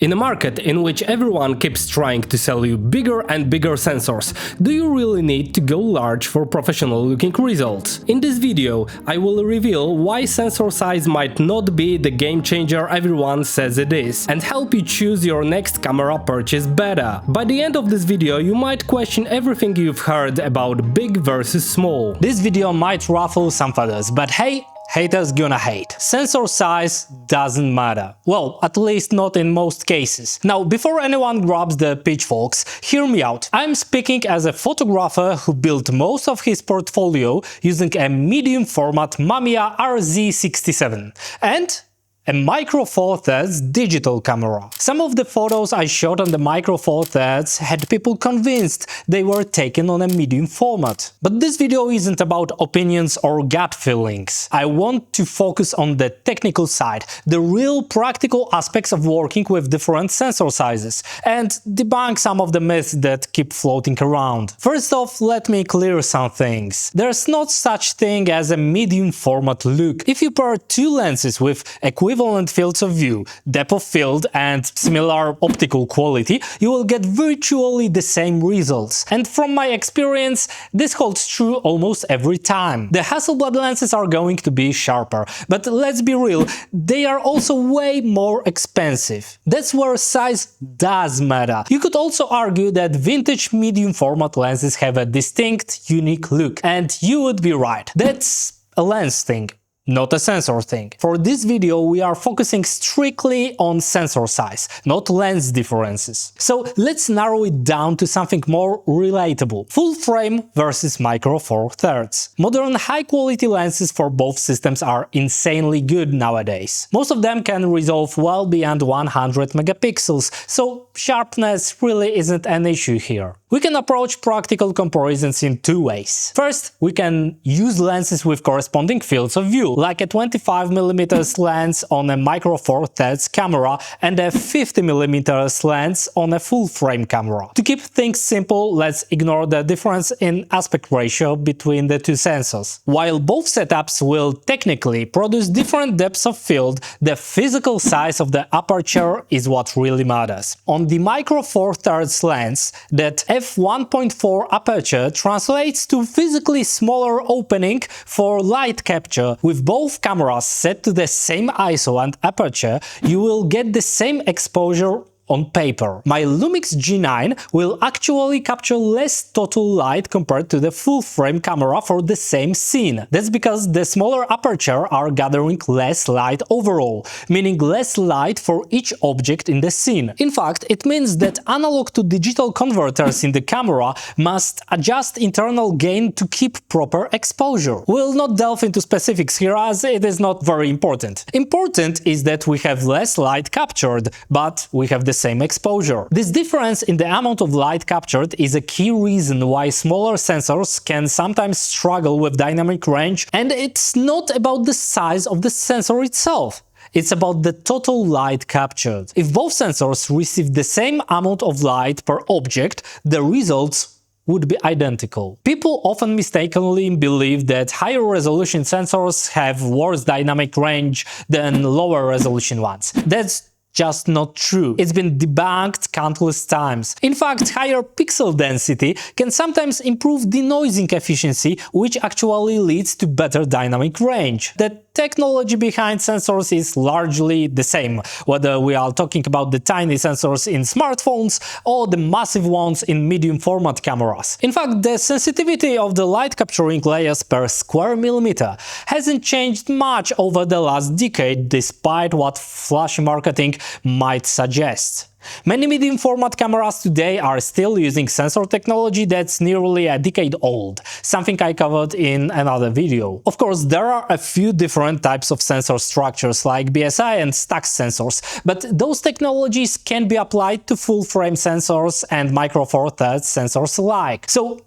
In a market in which everyone keeps trying to sell you bigger and bigger sensors, do you really need to go large for professional looking results? In this video, I will reveal why sensor size might not be the game changer everyone says it is, and help you choose your next camera purchase better. By the end of this video, you might question everything you've heard about big versus small. This video might ruffle some feathers, but hey, haters gonna hate. Sensor size doesn't matter. Well, at least not in most cases. Now, before anyone grabs the pitchforks, hear me out. I'm speaking as a photographer who built most of his portfolio using a medium format Mamiya RZ67 and a Micro Four Thirds digital camera. Some of the photos I shot on the Micro Four Thirds had people convinced they were taken on a medium format. But this video isn't about opinions or gut feelings. I want to focus on the technical side, the real practical aspects of working with different sensor sizes, and debunk some of the myths that keep floating around. First off, let me clear some things. There's not such thing as a medium format look. If you pair two lenses with equivalent fields of view, depth of field and similar optical quality, you will get virtually the same results. And from my experience, this holds true almost every time. The Hasselblad lenses are going to be sharper, but let's be real, they are also way more expensive. That's where size does matter. You could also argue that vintage medium format lenses have a distinct, unique look, and you would be right. That's a lens thing, not a sensor thing. For this video, we are focusing strictly on sensor size, not lens differences. So let's narrow it down to something more relatable. Full frame versus Micro Four Thirds. Modern high-quality lenses for both systems are insanely good nowadays. Most of them can resolve well beyond 100 megapixels, so sharpness really isn't an issue here. We can approach practical comparisons in two ways. First, we can use lenses with corresponding fields of view, like a 25mm lens on a Micro Four Thirds camera and a 50mm lens on a full-frame camera. To keep things simple, let's ignore the difference in aspect ratio between the two sensors. While both setups will technically produce different depths of field, the physical size of the aperture is what really matters. On the Micro Four Thirds lens, that f1.4 aperture translates to physically smaller opening for light capture. With both cameras set to the same ISO and aperture, you will get the same exposure on paper. My Lumix G9 will actually capture less total light compared to the full-frame camera for the same scene. That's because the smaller aperture are gathering less light overall, meaning less light for each object in the scene. In fact, it means that analog to digital converters in the camera must adjust internal gain to keep proper exposure. We'll not delve into specifics here as it is not very important. Important is that we have less light captured, but we have the same exposure. This difference in the amount of light captured is a key reason why smaller sensors can sometimes struggle with dynamic range, and it's not about the size of the sensor itself. It's about the total light captured. If both sensors receive the same amount of light per object, the results would be identical. People often mistakenly believe that higher resolution sensors have worse dynamic range than lower resolution ones. That's just not true. It's been debunked countless times. In fact, higher pixel density can sometimes improve denoising efficiency, which actually leads to better dynamic range. The technology behind sensors is largely the same, whether we are talking about the tiny sensors in smartphones or the massive ones in medium format cameras. In fact, the sensitivity of the light capturing layers per square millimeter hasn't changed much over the last decade, despite what flashy marketing might suggest. Many medium format cameras today are still using sensor technology that's nearly a decade old, something I covered in another video. Of course, there are a few different types of sensor structures like BSI and stack sensors, but those technologies can be applied to full-frame sensors and Micro Four Thirds sensors alike. So,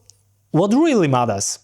what really matters?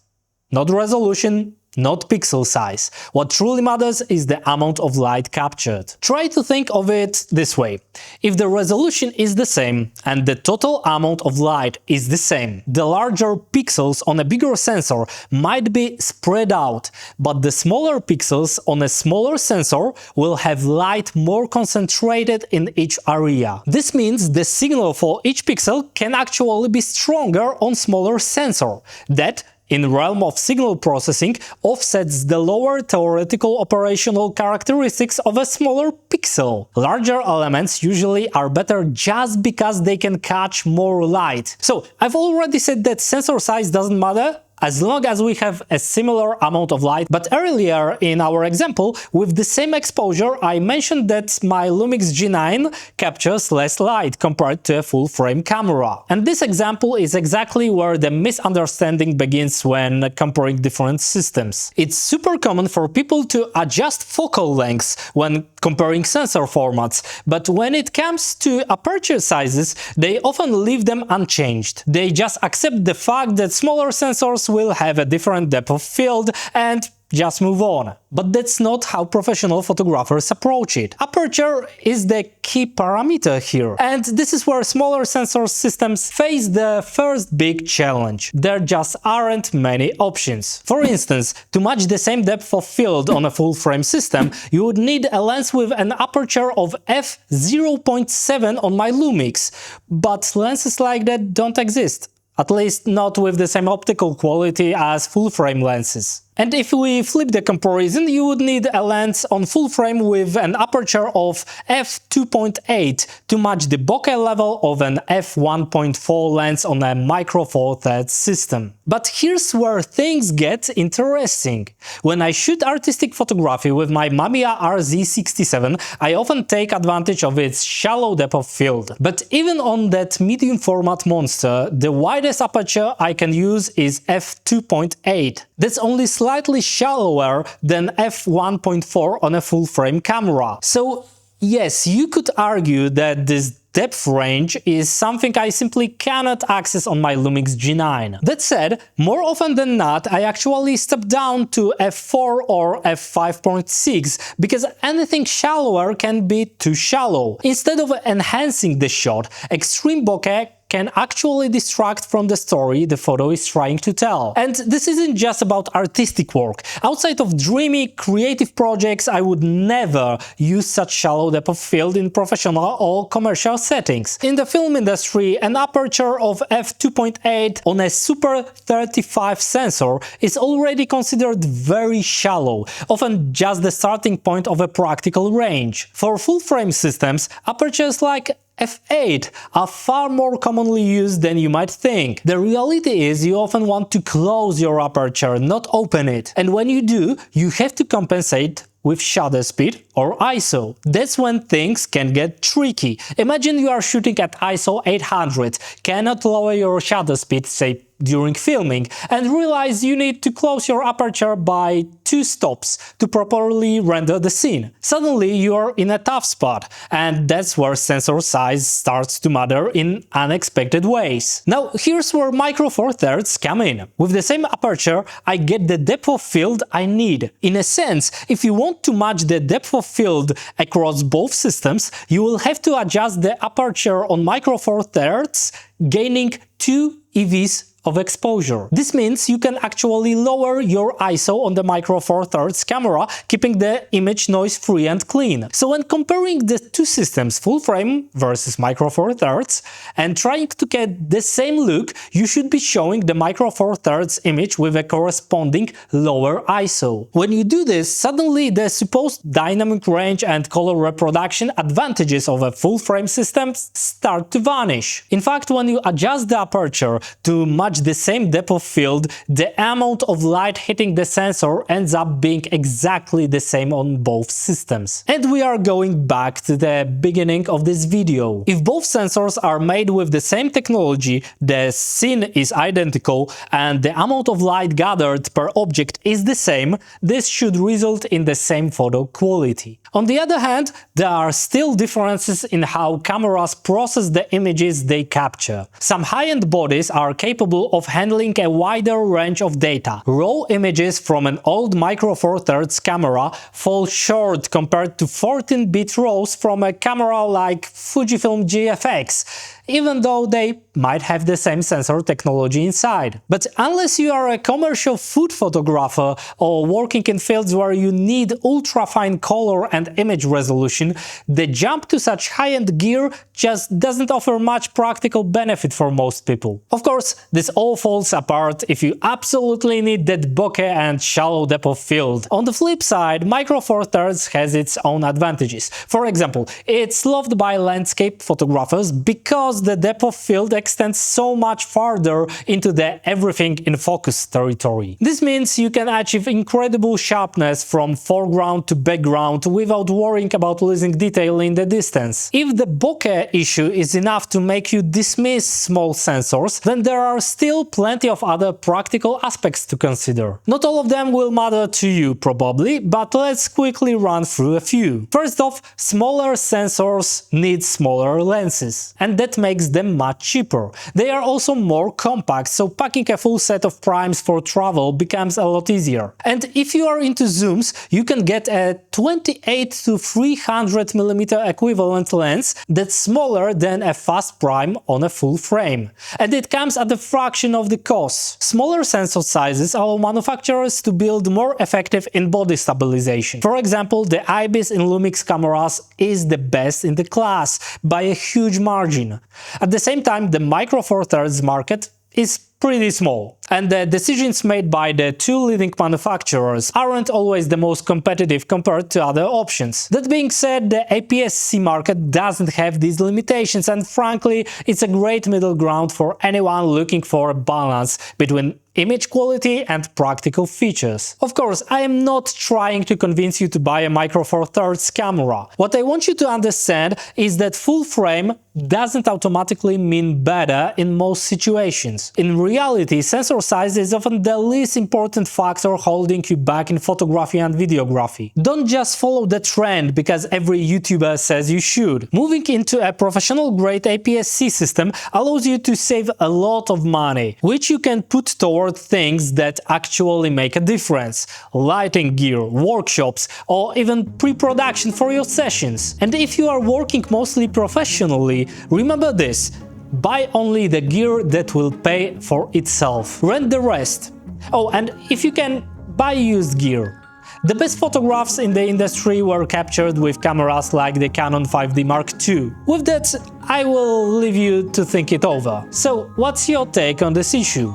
Not resolution, not pixel size. What truly matters is the amount of light captured. Try to think of it this way. If the resolution is the same and the total amount of light is the same, the larger pixels on a bigger sensor might be spread out, but the smaller pixels on a smaller sensor will have light more concentrated in each area. This means the signal for each pixel can actually be stronger on smaller sensor. That, in realm of signal processing, offsets the lower theoretical operational characteristics of a smaller pixel. Larger elements usually are better just because they can catch more light. So, I've already said that sensor size doesn't matter as long as we have a similar amount of light, but earlier in our example, with the same exposure, I mentioned that my Lumix G9 captures less light compared to a full-frame camera. And this example is exactly where the misunderstanding begins when comparing different systems. It's super common for people to adjust focal lengths when comparing sensor formats, but when it comes to aperture sizes, they often leave them unchanged. They just accept the fact that smaller sensors will have a different depth of field and just move on. But that's not how professional photographers approach it. Aperture is the key parameter here, and this is where smaller sensor systems face the first big challenge. There just aren't many options. For instance, to match the same depth of field on a full-frame system, you would need a lens with an aperture of f/0.7 on my Lumix, but lenses like that don't exist. At least not with the same optical quality as full-frame lenses. And if we flip the comparison, you would need a lens on full frame with an aperture of f2.8 to match the bokeh level of an f1.4 lens on a micro four thirds system. But here's where things get interesting. When I shoot artistic photography with my Mamiya RZ67, I often take advantage of its shallow depth of field. But even on that medium format monster, the widest aperture I can use is f2.8. That's only slightly shallower than f1.4 on a full-frame camera. So yes, you could argue that this depth range is something I simply cannot access on my Lumix G9. That said, more often than not, I actually step down to f4 or f5.6 because anything shallower can be too shallow. Instead of enhancing the shot, extreme bokeh can actually distract from the story the photo is trying to tell. And this isn't just about artistic work. Outside of dreamy, creative projects, I would never use such shallow depth of field in professional or commercial settings. In the film industry, an aperture of f2.8 on a Super 35 sensor is already considered very shallow, often just the starting point of a practical range. For full-frame systems, apertures like f8 are far more commonly used than you might think. The reality is you often want to close your aperture, not open it. And when you do, you have to compensate with shutter speed or ISO. That's when things can get tricky. Imagine you are shooting at ISO 800, cannot lower your shutter speed, say during filming, and realize you need to close your aperture by 2 stops to properly render the scene. Suddenly you are in a tough spot, and that's where sensor size starts to matter in unexpected ways. Now here's where micro four thirds come in. With the same aperture, I get the depth of field I need. In a sense, if you want to match the depth of field across both systems, you will have to adjust the aperture on micro four thirds, gaining 2 EVs of exposure. This means you can actually lower your ISO on the micro four thirds camera, keeping the image noise free and clean. So when comparing the two systems, full frame versus micro four thirds, and trying to get the same look, you should be showing the micro four thirds image with a corresponding lower ISO. When you do this, suddenly the supposed dynamic range and color reproduction advantages of a full frame system start to vanish. In fact, when you adjust the aperture to match the same depth of field, the amount of light hitting the sensor ends up being exactly the same on both systems. And we are going back to the beginning of this video. If both sensors are made with the same technology, the scene is identical, and the amount of light gathered per object is the same, this should result in the same photo quality. On the other hand, there are still differences in how cameras process the images they capture. Some high-end bodies are capable capable of handling a wider range of data. Raw images from an old Micro Four Thirds camera fall short compared to 14-bit RAWs from a camera like Fujifilm GFX, even though they might have the same sensor technology inside. But unless you are a commercial food photographer or working in fields where you need ultra-fine color and image resolution, the jump to such high-end gear just doesn't offer much practical benefit for most people. Of course, this all falls apart if you absolutely need that bokeh and shallow depth of field. On the flip side, Micro Four Thirds has its own advantages. For example, it's loved by landscape photographers because the depth of field extends so much farther into the everything in focus territory. This means you can achieve incredible sharpness from foreground to background without worrying about losing detail in the distance. If the bokeh issue is enough to make you dismiss small sensors, then there are still plenty of other practical aspects to consider. Not all of them will matter to you probably, but let's quickly run through a few. First off, smaller sensors need smaller lenses, and that makes them much cheaper. They are also more compact, so packing a full set of primes for travel becomes a lot easier. And if you are into zooms, you can get a 28 to 300mm equivalent lens that's smaller than a fast prime on a full frame. And it comes at a fraction of the cost. Smaller sensor sizes allow manufacturers to build more effective in-body stabilization. For example, the IBIS in Lumix cameras is the best in the class by a huge margin. At the same time, the Micro Four Thirds market is pretty small, and the decisions made by the two leading manufacturers aren't always the most competitive compared to other options. That being said, the aps-c market doesn't have these limitations, and frankly, it's a great middle ground for anyone looking for a balance between image quality and practical features. Of course, I am not trying to convince you to buy a Micro Four Thirds camera. What I want you to understand is that full frame doesn't automatically mean better in most situations. In reality, sensor size is often the least important factor holding you back in photography and videography. Don't just follow the trend because every YouTuber says you should. Moving into a professional-grade aps-c system allows you to save a lot of money, which you can put toward things that actually make a difference: lighting gear, workshops, or even pre-production for your sessions. And if you are working mostly professionally, remember this: buy only the gear that will pay for itself. Rent the rest. Oh, and if you can, buy used gear. The best photographs in the industry were captured with cameras like the Canon 5D Mark II. With that, I will leave you to think it over. So, what's your take on this issue?